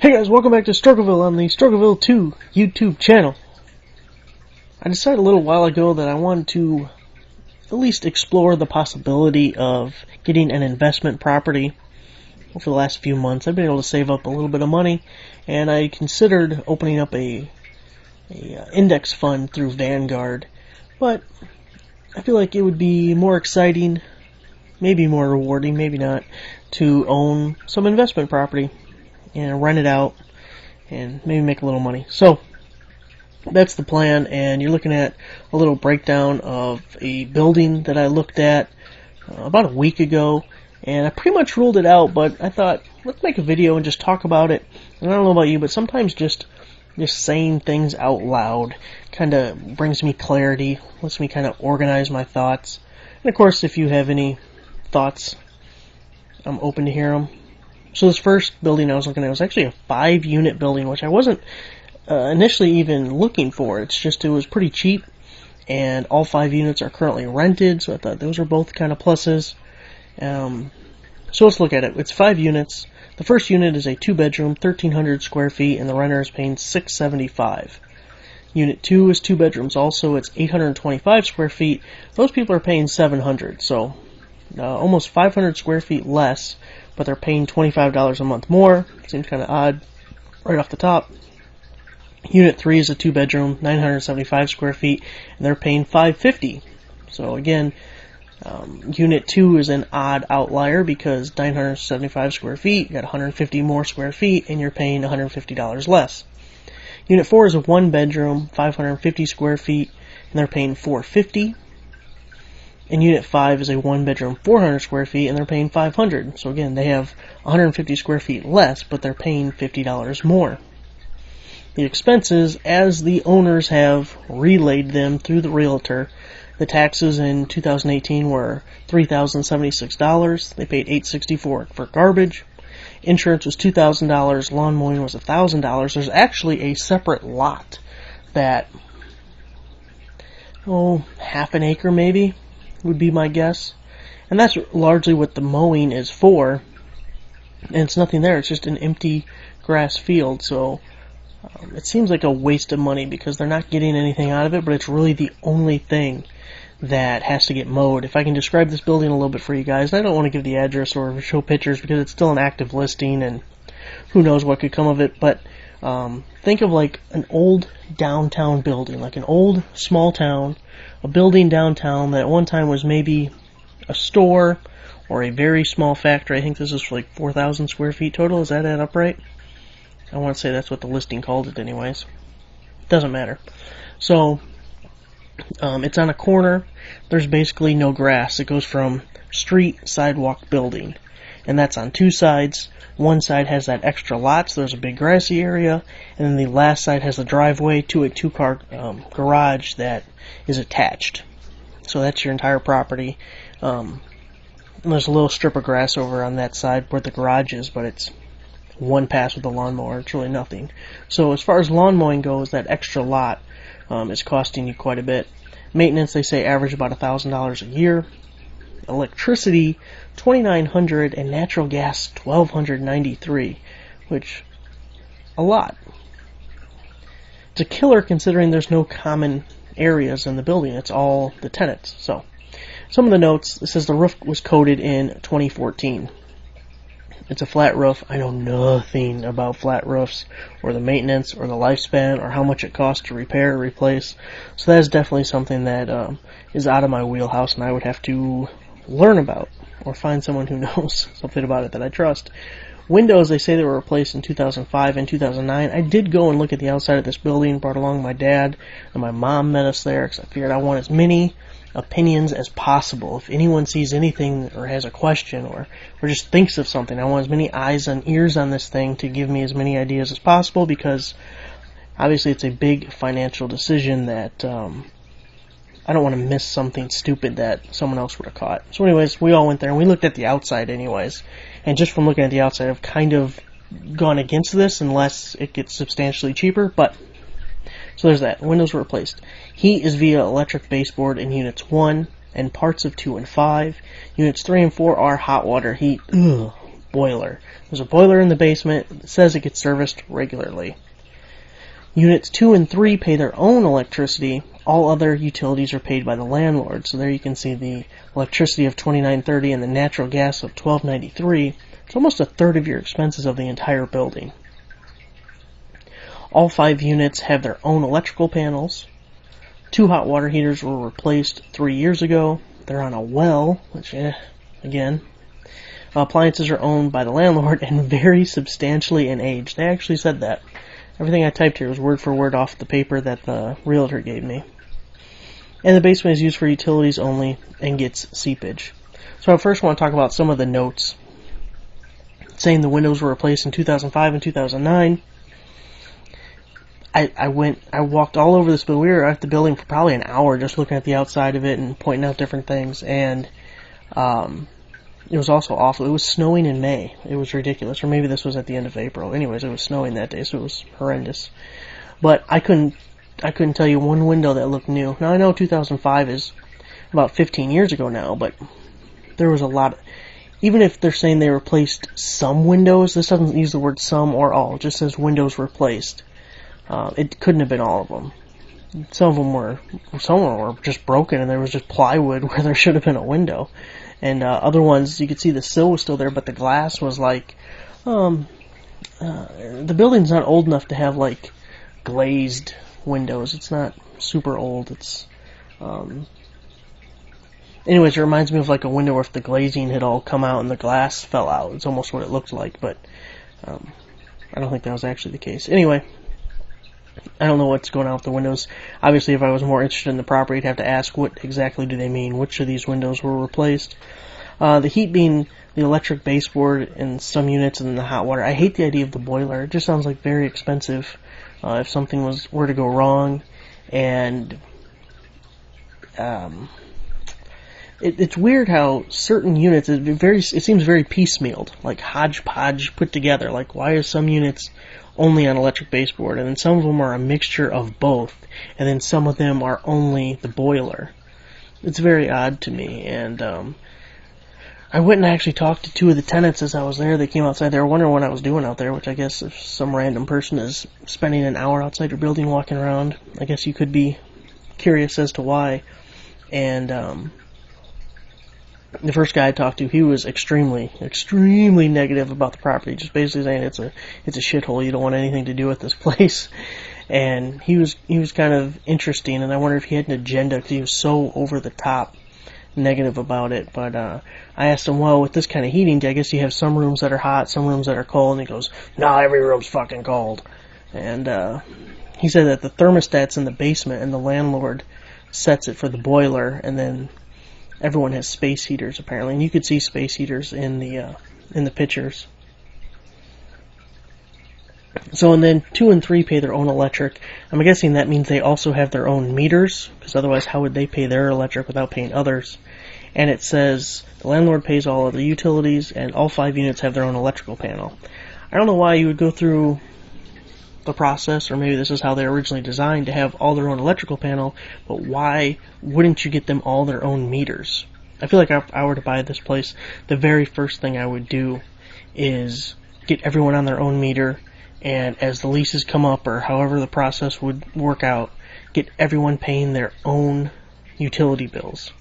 Hey guys, welcome back to Struggleville on the Struggleville 2 YouTube channel. I decided a little while ago that I wanted to at least explore the possibility of getting an investment property. For the last few months I've been able to save up a little bit of money, and I considered opening up a index fund through Vanguard, but I feel like it would be more exciting, maybe more rewarding, maybe not, to own some investment property and rent it out and maybe make a little money. So that's the plan, and you're looking at a little breakdown of a building that I looked at about a week ago, and I pretty much ruled it out, but I thought, let's make a video and just talk about it. And I don't know about you, but sometimes just saying things out loud kind of brings me clarity, lets me kind of organize my thoughts. And of course, if you have any thoughts, I'm open to hear them. So this first building I was looking at was actually a 5-unit building, which I wasn't initially even looking for. It's just it was pretty cheap, and all 5 units are currently rented, so I thought those are both kind of pluses. So let's look at it. It's 5 units. The first unit is a 2-bedroom, 1,300 square feet, and the renter is paying $675. Unit 2 is 2 bedrooms also. It's 825 square feet. Those people are paying $700, so almost 500 square feet less, but they're paying $25 a month more. Seems kind of odd right off the top. Unit 3 is a 2-bedroom, 975 square feet, and they're paying $550. So again, Unit 2 is an odd outlier because 975 square feet, you got 150 more square feet, and you're paying $150 less. Unit 4 is a 1-bedroom, 550 square feet, and they're paying $450. And Unit 5 is a 1-bedroom, 400 square feet, and they're paying $500. So again, they have 150 square feet less, but they're paying $50 more. The expenses, as the owners have relayed them through the realtor, the taxes in 2018 were $3,076. They paid $864 for garbage. Insurance was $2,000. Lawn mowing was $1,000. There's actually a separate lot that, half an acre maybe would be my guess. And that's largely what the mowing is for. And it's nothing there. It's just an empty grass field. So it seems like a waste of money because they're not getting anything out of it, but it's really the only thing that has to get mowed. If I can describe this building a little bit for you guys, I don't want to give the address or show pictures because it's still an active listing and who knows what could come of it, but think of like an old downtown building, like an old small town, a building downtown that at one time was maybe a store or a very small factory. I think this is for like 4,000 square feet total. Does that add up right? I want to say that's what the listing called it anyways. Doesn't matter. So it's on a corner. There's basically no grass. It goes from street, sidewalk, building. And that's on 2 sides. One side has that extra lot, so there's a big grassy area. And then the last side has the driveway to a 2-car garage that is attached. So that's your entire property. And there's a little strip of grass over on that side where the garage is, but it's one pass with a lawnmower. It's really nothing. So as far as lawn mowing goes, that extra lot is costing you quite a bit. Maintenance, they say, average about $1,000 a year. Electricity, $2,900, and natural gas, $1,293, which, a lot. It's a killer considering there's no common areas in the building. It's all the tenants. So, some of the notes, it says the roof was coated in 2014. It's a flat roof. I know nothing about flat roofs or the maintenance or the lifespan or how much it costs to repair or replace. So that is definitely something that is out of my wheelhouse and I would have to learn about or find someone who knows something about it that I trust. Windows, they say they were replaced in 2005 and 2009. I did go and look at the outside of this building, brought along my dad, and my mom met us there because I figured I want as many opinions as possible. If anyone sees anything or has a question or just thinks of something, I want as many eyes and ears on this thing to give me as many ideas as possible because obviously it's a big financial decision that I don't want to miss something stupid that someone else would have caught. So anyways, we all went there and we looked at the outside anyways. And just from looking at the outside, I've kind of gone against this unless it gets substantially cheaper, but so there's that. Windows were replaced. Heat is via electric baseboard in Units 1 and parts of 2 and 5. Units 3 and 4 are hot water heat. Ugh, boiler. There's a boiler in the basement that says it gets serviced regularly. Units 2 and 3 pay their own electricity. All other utilities are paid by the landlord. So there you can see the electricity of $29.30 and the natural gas of $12.93. It's almost a third of your expenses of the entire building. All 5 units have their own electrical panels. 2 hot water heaters were replaced 3 years ago. They're on a well, which, again. Appliances are owned by the landlord and vary substantially in age. They actually said that. Everything I typed here was word for word off the paper that the realtor gave me. And the basement is used for utilities only and gets seepage. So I first want to talk about some of the notes. Saying the windows were replaced in 2005 and 2009. I walked all over this building. We were at the building for probably an hour just looking at the outside of it and pointing out different things. And it was also awful. It was snowing in May. It was ridiculous. Or maybe this was at the end of April. Anyways, it was snowing that day, so it was horrendous. But I couldn't tell you one window that looked new. Now, I know 2005 is about 15 years ago now, but there was a lot of... Even if they're saying they replaced some windows, this doesn't use the word some or all. It just says windows replaced. It couldn't have been all of them. Some of them were just broken, and there was just plywood where there should have been a window. And other ones, you could see the sill was still there, but the glass was like... the building's not old enough to have, like, glazed windows. It's not super old. It's... Anyways, it reminds me of like a window where if the glazing had all come out and the glass fell out. It's almost what it looked like, but I don't think that was actually the case. Anyway, I don't know what's going on with the windows. Obviously, if I was more interested in the property, I'd have to ask what exactly do they mean. Which of these windows were replaced? The heat being the electric baseboard in some units and then the hot water. I hate the idea of the boiler. It just sounds like very expensive if something were to go wrong. And... It's weird how certain units, it seems very piecemealed, like hodgepodge put together. Like, why are some units only on electric baseboard, and then some of them are a mixture of both, and then some of them are only the boiler? It's very odd to me, and I went and actually talked to 2 of the tenants as I was there. They came outside. They were wondering what I was doing out there, which I guess if some random person is spending an hour outside your building walking around, I guess you could be curious as to why. And the first guy I talked to, he was extremely negative about the property, just basically saying it's a shithole. You don't want anything to do with this place. And he was kind of interesting, and I wonder if he had an agenda because he was so over the top negative about it. But I asked him, well, with this kind of heating, I guess you have some rooms that are hot, some rooms that are cold, and he goes, no, every room's fucking cold. And he said that the thermostat's in the basement, and the landlord sets it for the boiler, and then everyone has space heaters apparently, and you could see space heaters in the pictures. So, and then 2 and 3 pay their own electric. I'm guessing that means they also have their own meters, because otherwise how would they pay their electric without paying others? And it says the landlord pays all of the utilities, and all 5 units have their own electrical panel. I don't know why you would go through the process, or maybe this is how they originally designed to have all their own electrical panel, but why wouldn't you get them all their own meters? I feel like if I were to buy this place, the very first thing I would do is get everyone on their own meter, and as the leases come up, or however the process would work out, get everyone paying their own utility bills.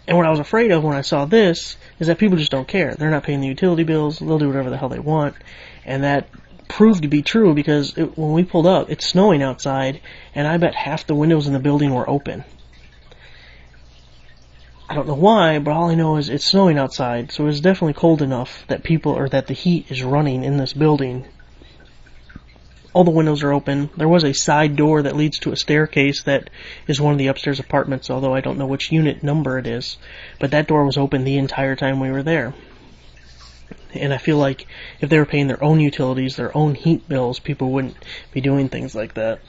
And what I was afraid of when I saw this is that people just don't care. They're not paying the utility bills. They'll do whatever the hell they want. And that proved to be true because when we pulled up, it's snowing outside, and I bet half the windows in the building were open. I don't know why, but all I know is it's snowing outside, so it's definitely cold enough that that the heat is running in this building. All the windows are open. There was a side door that leads to a staircase that is one of the upstairs apartments, although I don't know which unit number it is. But that door was open the entire time we were there. And I feel like if they were paying their own utilities, their own heat bills, people wouldn't be doing things like that.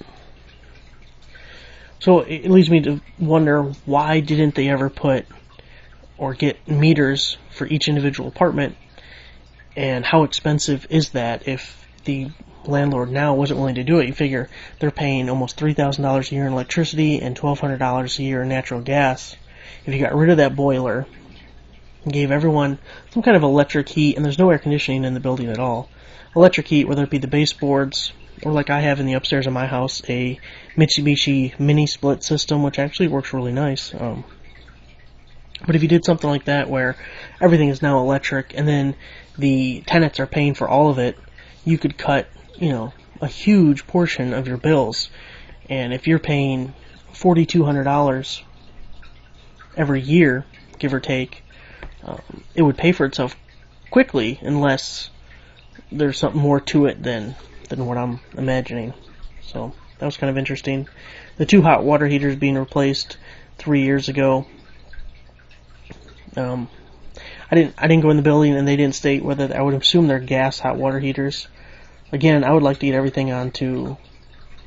So it leads me to wonder, why didn't they ever put or get meters for each individual apartment? And how expensive is that if the landlord now wasn't willing to do it? You figure they're paying almost $3,000 a year in electricity and $1,200 a year in natural gas. If you got rid of that boiler, gave everyone some kind of electric heat, and there's no air conditioning in the building at all. Electric heat, whether it be the baseboards, or like I have in the upstairs of my house, a Mitsubishi mini split system, which actually works really nice. But if you did something like that where everything is now electric, and then the tenants are paying for all of it, you could cut, a huge portion of your bills. And if you're paying $4,200 every year, give or take, it would pay for itself quickly unless there's something more to it than what I'm imagining. So that was kind of interesting. The 2 hot water heaters being replaced 3 years ago. I didn't go in the building, and they didn't state whether, I would assume they're gas hot water heaters. Again, I would like to get everything onto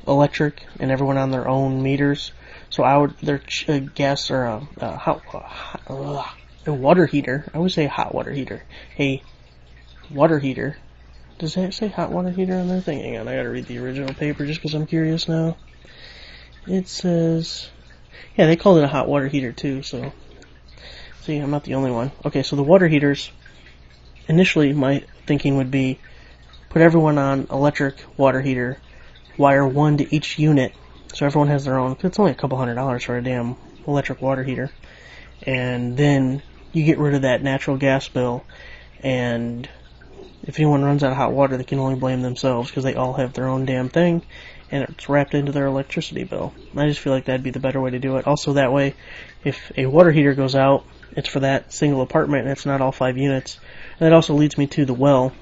electric and everyone on their own meters. So their gas or a water heater. I would say hot water heater. A water heater. Does it say hot water heater on their thing? Hang on, I gotta read the original paper just because I'm curious now. It says, yeah, they called it a hot water heater too, so. See, I'm not the only one. Okay, so the water heaters, initially my thinking would be put everyone on electric water heater, wire one to each unit, so everyone has their own. It's only a couple $100s for a damn electric water heater. And then you get rid of that natural gas bill, and if anyone runs out of hot water, they can only blame themselves because they all have their own damn thing, and it's wrapped into their electricity bill. I just feel like that'd be the better way to do it. Also, that way, if a water heater goes out, it's for that single apartment, and it's not all 5 units. And that also leads me to the well.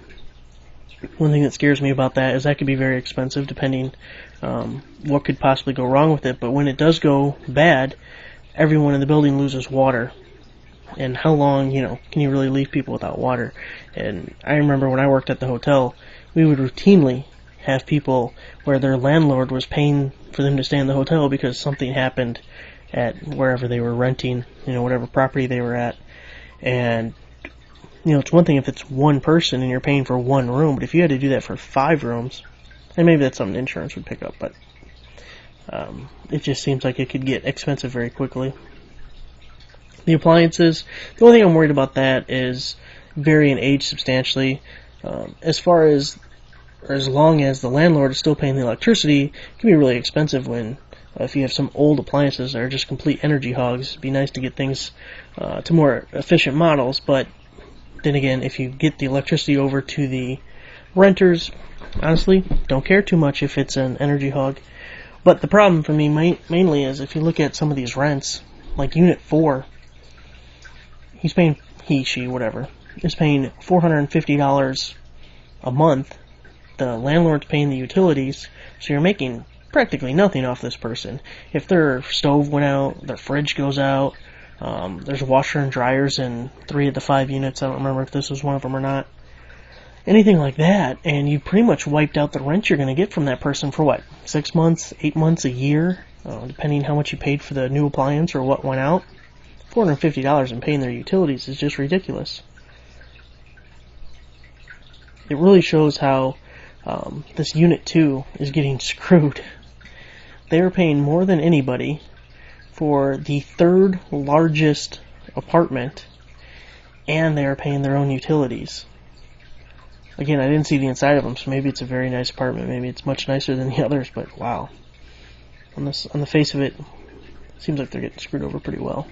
One thing that scares me about that is that could be very expensive, depending what could possibly go wrong with it. But when it does go bad, everyone in the building loses water. And how long, can you really leave people without water? And I remember when I worked at the hotel, we would routinely have people where their landlord was paying for them to stay in the hotel because something happened at wherever they were renting, whatever property they were at. And, it's one thing if it's one person and you're paying for one room, but if you had to do that for 5 rooms, and maybe that's something insurance would pick up, but it just seems like it could get expensive very quickly. The appliances, the only thing I'm worried about that is vary in age substantially. As far as, or as long as the landlord is still paying the electricity, it can be really expensive when if you have some old appliances that are just complete energy hogs. It'd be nice to get things to more efficient models, but then again, if you get the electricity over to the renters, honestly, don't care too much if it's an energy hog. But the problem for me mainly is if you look at some of these rents, like Unit 4, he's paying, she, whatever, is paying $450 a month. The landlord's paying the utilities, so you're making practically nothing off this person. If their stove went out, their fridge goes out, there's a washer and dryers in 3 of the 5 units, I don't remember if this was one of them or not, anything like that, and you pretty much wiped out the rent you're going to get from that person for what, 6 months, 8 months, a year, depending how much you paid for the new appliance or what went out. $450 in paying their utilities is just ridiculous. It really shows how this Unit 2 is getting screwed. They are paying more than anybody for the 3rd largest apartment, and they are paying their own utilities. Again, I didn't see the inside of them, so maybe it's a very nice apartment. Maybe it's much nicer than the others, but wow. On the face of it, it seems like they're getting screwed over pretty well.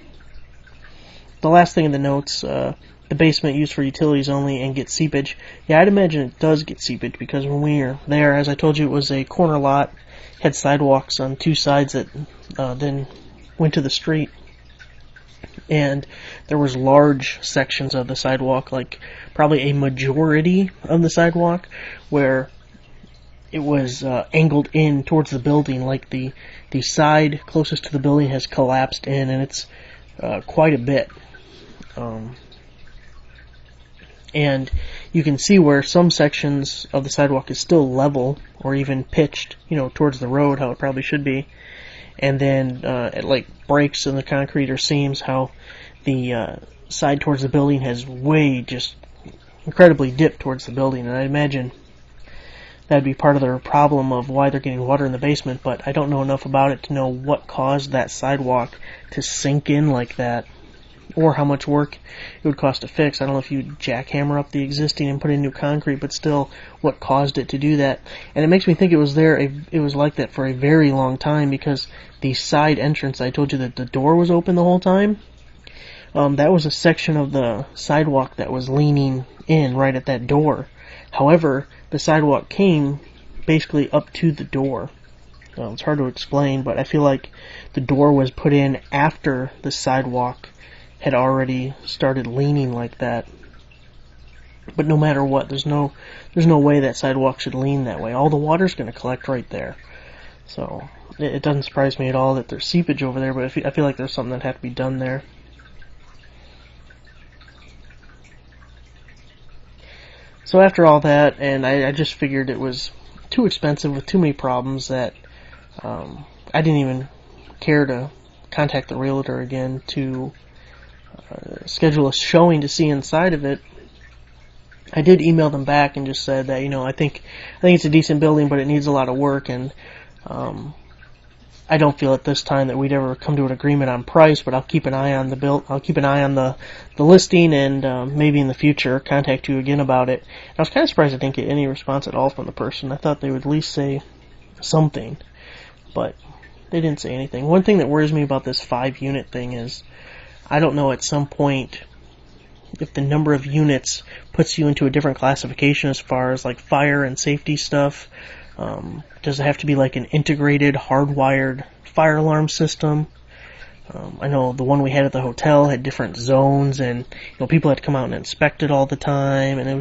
The last thing in the notes, the basement used for utilities only and gets seepage. Yeah, I'd imagine it does get seepage because when we were there, as I told you, it was a corner lot, had sidewalks on 2 sides that then went to the street. And there was large sections of the sidewalk, like probably a majority of the sidewalk, where it was angled in towards the building, like the side closest to the building has collapsed in, and it's quite a bit. And you can see where some sections of the sidewalk is still level or even pitched, towards the road, how it probably should be. And then it like breaks in the concrete or seams, how the side towards the building has way just incredibly dipped towards the building. And I imagine that'd be part of their problem of why they're getting water in the basement, but I don't know enough about it to know what caused that sidewalk to sink in like that. or how much work it would cost to fix. I don't know if you jackhammer up the existing and put in new concrete, but still, what caused it to do that? And it makes me think it was like that for a very long time, because the side entrance, I told you that the door was open the whole time. That was a section of the sidewalk that was leaning in right at that door. However, the sidewalk came basically up to the door. It's hard to explain, but I feel like the door was put in after the sidewalk had already started leaning like that. But no matter what, there's no way that sidewalk should lean that way. All the water's going to collect right there. So it doesn't surprise me at all that there's seepage over there, but I feel like there's something that had to be done there. So after all that, and I just figured it was too expensive with too many problems that I didn't even care to contact the realtor again to schedule a showing to see inside of it. I did email them back and just said that, I think it's a decent building, but it needs a lot of work, and I don't feel at this time that we'd ever come to an agreement on price, but I'll keep an eye on the listing, and maybe in the future contact you again about it. And I was kind of surprised I didn't get any response at all from the person. I thought they would at least say something, but they didn't say anything. One thing that worries me about this 5-unit thing is, I don't know at some point if the number of units puts you into a different classification as far as like fire and safety stuff. Does it have to be like an integrated, hardwired fire alarm system? I know the one we had at the hotel had different zones, and people had to come out and inspect it all the time, and it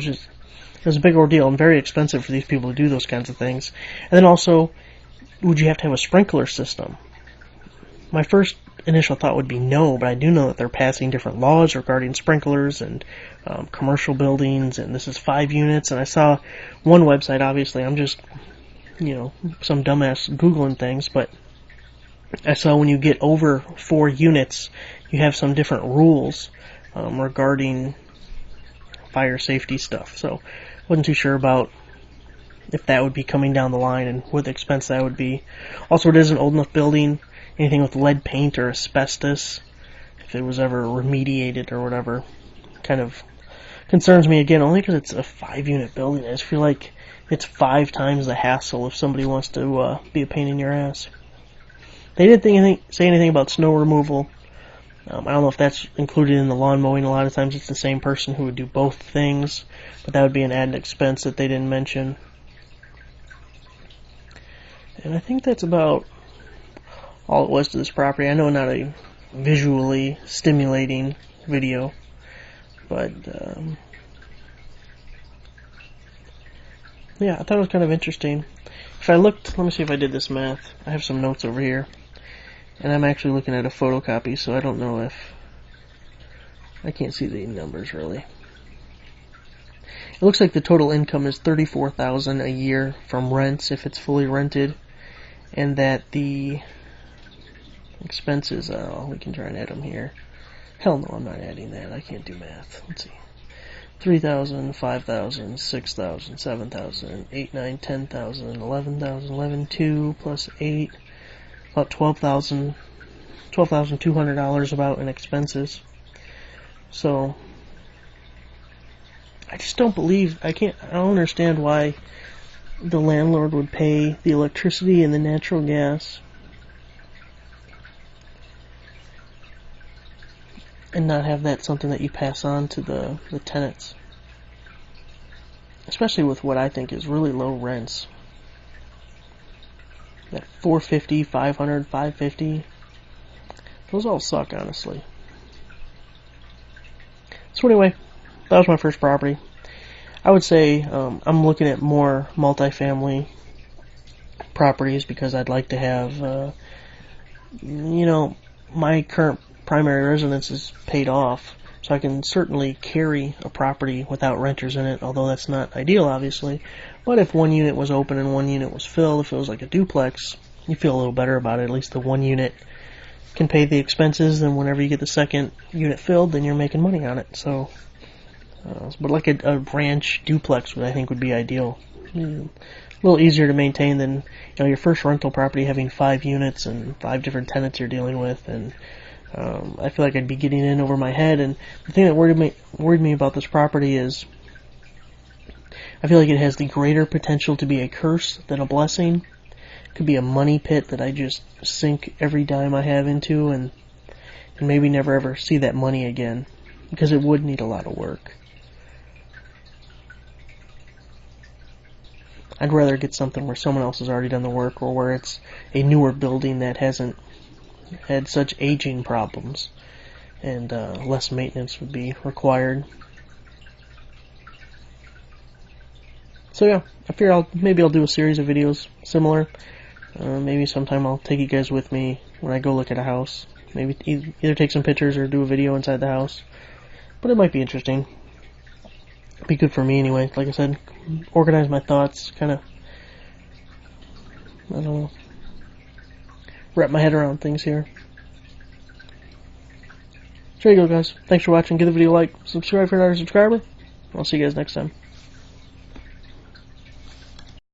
was a big ordeal and very expensive for these people to do those kinds of things. And then also, would you have to have a sprinkler system? My first initial thought would be no, but I do know that they're passing different laws regarding sprinklers and commercial buildings, and this is 5 units, and I saw one website, obviously, I'm just, some dumbass Googling things, but I saw when you get over 4 units, you have some different rules regarding fire safety stuff, so wasn't too sure about if that would be coming down the line and what the expense that would be. Also, it is an old enough building. Anything with lead paint or asbestos, if it was ever remediated or whatever, kind of concerns me again, only because it's a 5-unit building. I just feel like it's 5 times the hassle if somebody wants to be a pain in your ass. They didn't say anything about snow removal. I don't know if that's included in the lawn mowing. A lot of times it's the same person who would do both things, but that would be an added expense that they didn't mention. And I think that's about all it was to this property. I know not a visually stimulating video, but yeah, I thought it was kind of interesting. If I looked, let me see if I did this math. I have some notes over here, and I'm actually looking at a photocopy, so I don't know if I can't see the numbers really. It looks like the total income is $34,000 a year from rents if it's fully rented, and that the expenses, we can try and add them here. Hell no, I'm not adding that. I can't do math. Let's see. 3,000, 5,000, 6,000, 7,000, 8, 9, 10,000, 11,000, 11, 2 plus 8, about $12,200 about in expenses. So, I just don't believe, I don't understand why the landlord would pay the electricity and the natural gas and not have that something that you pass on to the tenants. Especially with what I think is really low rents. That $450, $500, $550. Those all suck, honestly. So anyway, that was my first property. I would say I'm looking at more multifamily properties because I'd like to have, my current primary residence is paid off, so I can certainly carry a property without renters in it, although that's not ideal, obviously. But if one unit was open and one unit was filled, if it was like a duplex, you feel a little better about it. At least the one unit can pay the expenses, and whenever you get the second unit filled, then you're making money on it. So, but like a ranch duplex, I think would be ideal. A little easier to maintain than your first rental property having 5 units and 5 different tenants you're dealing with, and I feel like I'd be getting in over my head, and the thing that worried me about this property is I feel like it has the greater potential to be a curse than a blessing. It could be a money pit that I just sink every dime I have into, and maybe never ever see that money again, because it would need a lot of work. I'd rather get something where someone else has already done the work, or where it's a newer building that hasn't had such aging problems, and less maintenance would be required. So yeah, I figure maybe I'll do a series of videos similar. Maybe sometime I'll take you guys with me when I go look at a house. Maybe either take some pictures or do a video inside the house. But it might be interesting. It'd be good for me anyway. Like I said, organize my thoughts, kind of, I don't know, wrap my head around things here. So there you go, guys. Thanks for watching. Give the video a like, subscribe if you're not a subscriber. I'll see you guys next time.